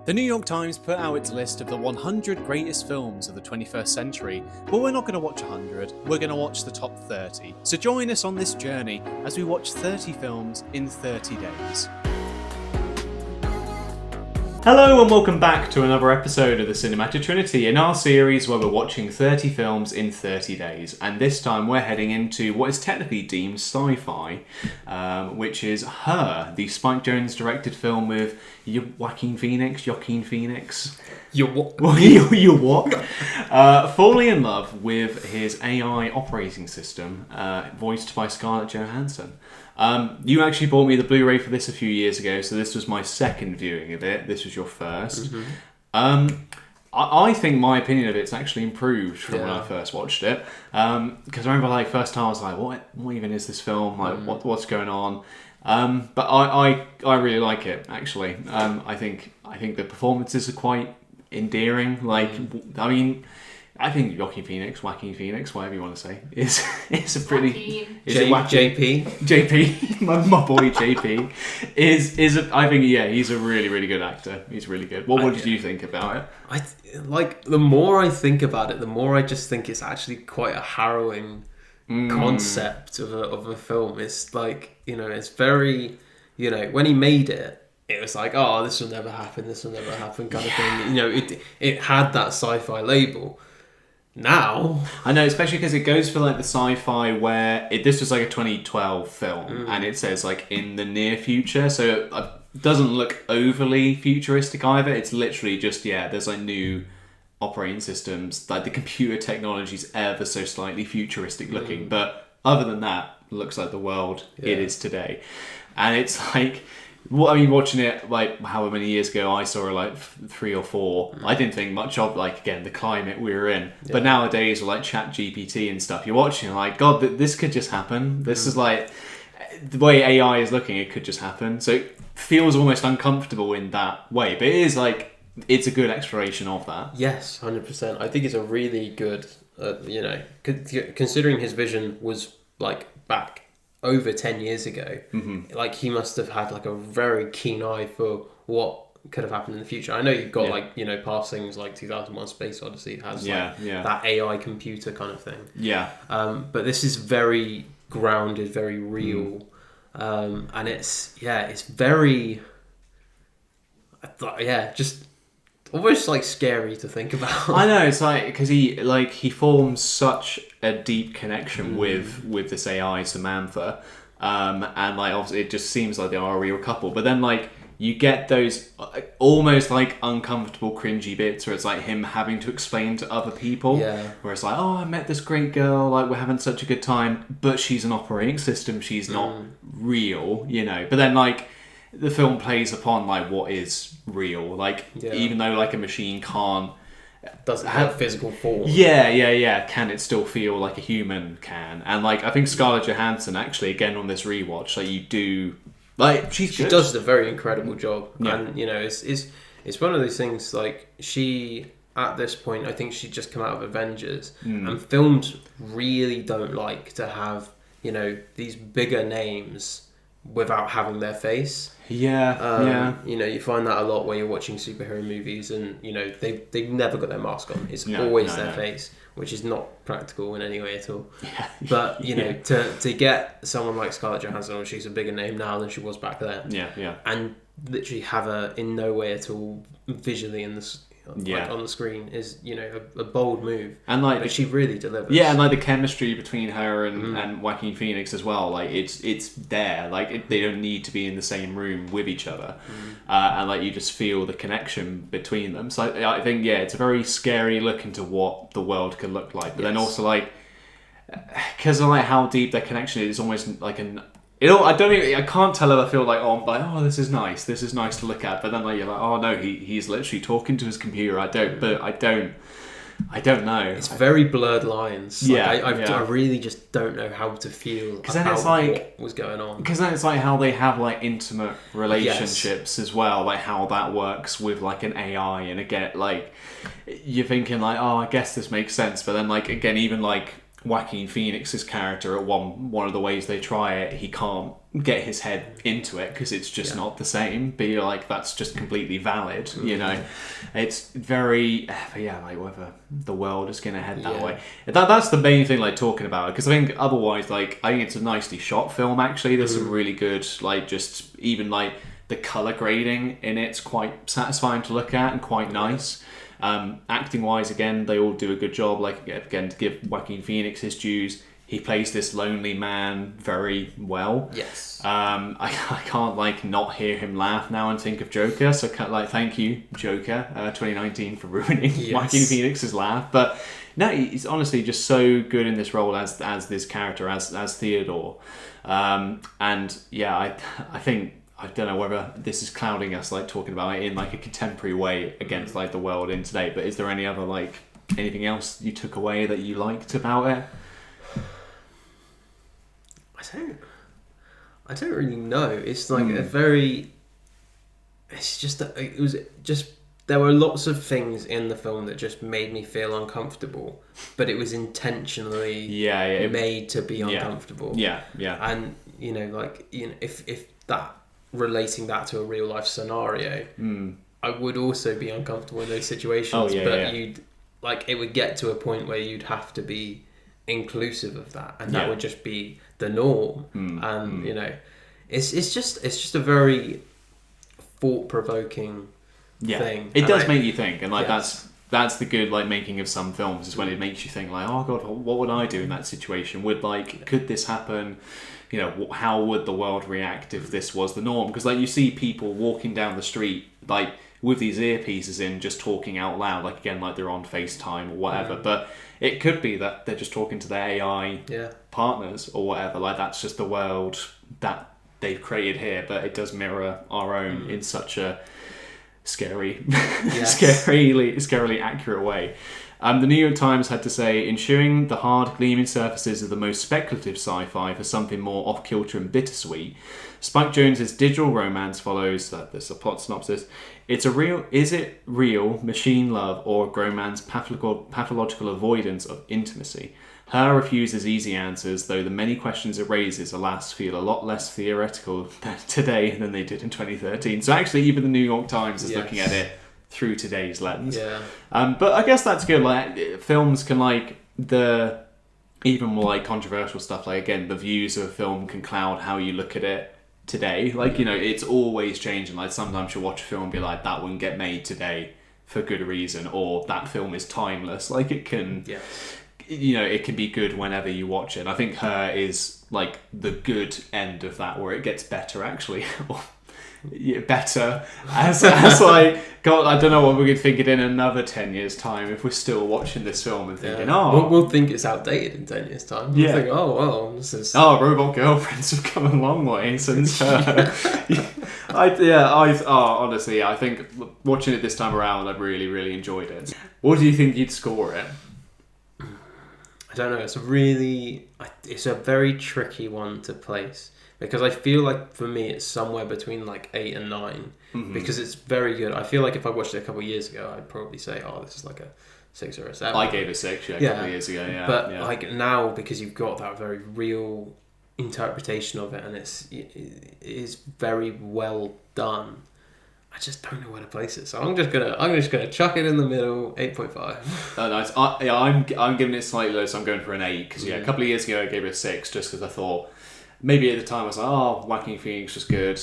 The New York Times put out its list of the 100 greatest films of the 21st century, but we're not going to watch 100, we're going to watch the top 30. So join us on this journey as we watch 30 films in 30 days. Hello and welcome back to another episode of the Cinematic Trinity in our series where we're watching 30 films in 30 days. And this time we're heading into what is technically deemed sci-fi, which is Her, the Spike Jonze directed film with Joaquin Phoenix. You what? You what? Falling in love with his AI operating system, voiced by Scarlett Johansson. You actually bought me the Blu-ray for this a few years ago, so this was my second viewing of it. This was your first. Mm-hmm. I think my opinion of it's actually improved from when I first watched it. Because I remember, first time I was like, what even is this film? What's going on? But I really like it, actually. I think the performances are quite endearing. I think Joaquin Phoenix, whatever you want to say, is a pretty... JP, my boy JP, I think he's a really, really good actor. He's really good. What did you think about it? The more I think about it, the more I just think it's actually quite a harrowing concept of a film. It's it's very, when he made it, it was like, oh, this will never happen kind of thing. It had that sci-fi label. Now I know, especially because it goes for the sci-fi where this was a 2012 film and it says in the near future, so it doesn't look overly futuristic either. It's literally just there's new operating systems, the computer technology's ever so slightly futuristic looking, but other than that, it looks like the world it is today. And it's watching it however many years ago, I saw it 3 or 4. I didn't think much of again the climate we were in. But nowadays with Chat GPT and stuff, you're watching God, this could just happen. This is the way AI is looking. It could just happen. So it feels almost uncomfortable in that way. But it is it's a good exploration of that. Yes, 100%. I think it's a really good, considering his vision was back over 10 years ago, he must have had a very keen eye for what could have happened in the future. I know you've got past things like 2001 Space Odyssey has that AI computer kind of thing. But this is very grounded, very real, and it's very just almost scary to think about. I know, it's because he forms such a deep connection with this AI, Samantha, and obviously it just seems like they are a real couple. But then you get those almost uncomfortable, cringy bits where it's him having to explain to other people. Where it's oh, I met this great girl, we're having such a good time, but she's an operating system. She's not real, But then the film plays upon what is real, even though a machine doesn't have physical form. Can it still feel like a human can? And I think Scarlett Johansson actually, again on this rewatch, you do she does a very incredible job. And it's one of those things she at this point, I think she'd just come out of Avengers, and films really don't like to have these bigger names without having their face. You find that a lot where you're watching superhero movies and they've never got their mask on. It's always their face, which is not practical in any way at all. But to get someone like Scarlett Johansson, she's a bigger name now than she was back then, and literally have her in no way at all visually in this on the screen is a bold move, and but she really delivers. And the chemistry between her and Joaquin Phoenix as well, it's there. They don't need to be in the same room with each other, and you just feel the connection between them. So I think it's a very scary look into what the world could look like, but then also because of how deep their connection is, almost I can't tell if I feel this is nice to look at, but then you're oh no, he's literally talking to his computer. I don't know. It's very blurred lines. I really just don't know how to feel. Because then it's what was going on. Because then it's how they have intimate relationships as well, how that works with an AI, and again you're thinking oh, I guess this makes sense, but then again even Joaquin Phoenix's character at one of the ways they try it, he can't get his head into it because it's just not the same. But you're like, that's just completely valid, you know. It's very, like whether the world is going to head that way. That's the main thing, like talking about it, because I think otherwise, like I think it's a nicely shot film. Actually, there's some really good, like just even like the color grading in it's quite satisfying to look at and quite nice. Acting wise, again, they all do a good job. Like again, to give Joaquin Phoenix his dues, he plays this lonely man very well. Yes. I can't like not hear him laugh now and think of Joker. So like, thank you, Joker, 2019 for ruining Joaquin Phoenix's laugh. But no, he's honestly just so good in this role as this character as Theodore. And yeah, I think. I don't know whether this is clouding us, like talking about it in like a contemporary way against like the world in today. But is there any other like anything else you took away that you liked about it? I don't really know. It's like a very. It's just that it was just. There were lots of things in the film that just made me feel uncomfortable, but it was intentionally made to be uncomfortable. Yeah. And if that. Relating that to a real life scenario, I would also be uncomfortable in those situations. You'd like it would get to a point where you'd have to be inclusive of that, and that would just be the norm. And it's just a very thought provoking thing. It does make you think, and like that's the good like making of some films is when it makes you think like, oh god, what would I do in that situation? Could this happen? You know, how would the world react if this was the norm? Because like you see people walking down the street like with these earpieces in, just talking out loud, like again, like they're on FaceTime or whatever. But it could be that they're just talking to their AI partners or whatever. Like that's just the world that they've created here, but it does mirror our own in such a scarily accurate way. The New York Times had to say, ensuring the hard, gleaming surfaces of the most speculative sci-fi for something more off-kilter and bittersweet, Spike Jonze's digital romance follows, there's a plot synopsis, is it real machine love or a grown man's pathological avoidance of intimacy? Her refuses easy answers, though the many questions it raises, alas, feel a lot less theoretical today than they did in 2013. So actually, even the New York Times is looking at it through today's lens. But I guess that's good. Like films can like the even more like controversial stuff. Like again, the views of a film can cloud how you look at it today. Like it's always changing. Like sometimes you'll watch a film and be like, that wouldn't get made today for good reason, or that film is timeless. Like it can, it can be good whenever you watch it. I think Her is like the good end of that, where it gets better actually. Better as like God, I don't know what we're going to think it in another 10 years time if we're still watching this film and thinking we'll think it's outdated in 10 years time. We'll think this is robot girlfriends have come a long way since honestly I think watching it this time around I really, really enjoyed it. What do you think you'd score it? I don't know, it's a very tricky one to place. Because I feel like, for me, it's somewhere between, 8 and 9. Because it's very good. I feel like if I watched it a couple of years ago, I'd probably say, this is like a 6 or a 7. I gave it a 6, a couple of years ago, But, now, because you've got that very real interpretation of it, and it is very well done, I just don't know where to place it. So I'm just gonna chuck it in the middle, 8.5. Oh, nice. I'm giving it slightly low, so I'm going for an 8. Because, a couple of years ago, I gave it a 6, just because I thought... Maybe at the time I was like, Joaquin Phoenix was good,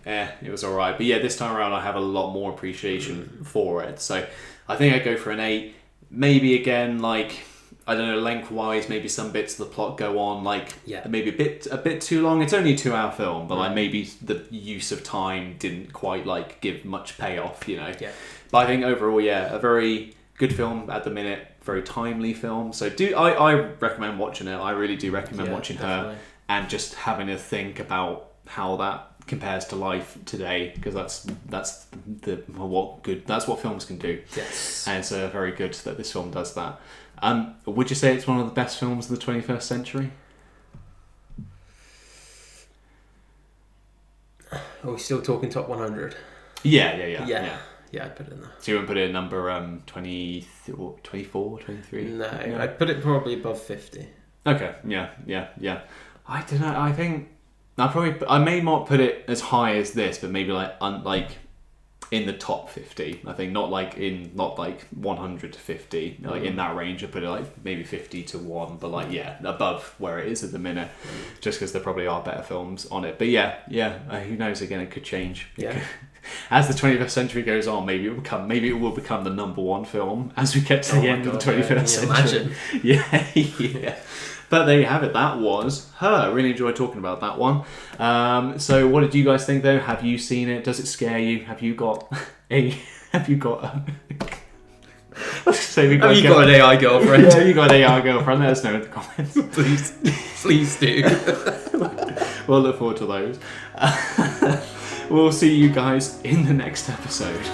it was alright. But this time around I have a lot more appreciation for it. So I think I'd go for an 8. Maybe again, I don't know, lengthwise, maybe some bits of the plot go on, maybe a bit too long. It's only a 2-hour film, but maybe the use of time didn't quite give much payoff, But I think overall, a very good film at the minute, very timely film. So I recommend watching it. I really do recommend watching definitely. Her. And just having a think about how that compares to life today, because that's what films can do. Yes, and it's very good that this film does that. Would you say it's one of the best films of the 21st century? Are we still talking top 100? Yeah. I'd put it in there. So you wouldn't put it at number 24, 23? No, I'd put it probably above 50. Okay. Yeah. I don't know. I think I may not put it as high as this, but maybe like in the top 50. I think not like 100 to 50, like in that range. I put it like maybe 50 to 1, but like above where it is at the minute, just because there probably are better films on it. But who knows? Again, it could change. Yeah. As the 21st century goes on, maybe it will become the number one film as we get to the end of the 21st century. Imagine. Yeah. But there you have it. That was Her. I really enjoyed talking about that one. So what did you guys think though? Have you seen it? Does it scare you? Have you got let's say have you got an AI girlfriend? Yeah, you got an AI girlfriend. Let us know in the comments. Please do. We'll look forward to those. We'll see you guys in the next episode.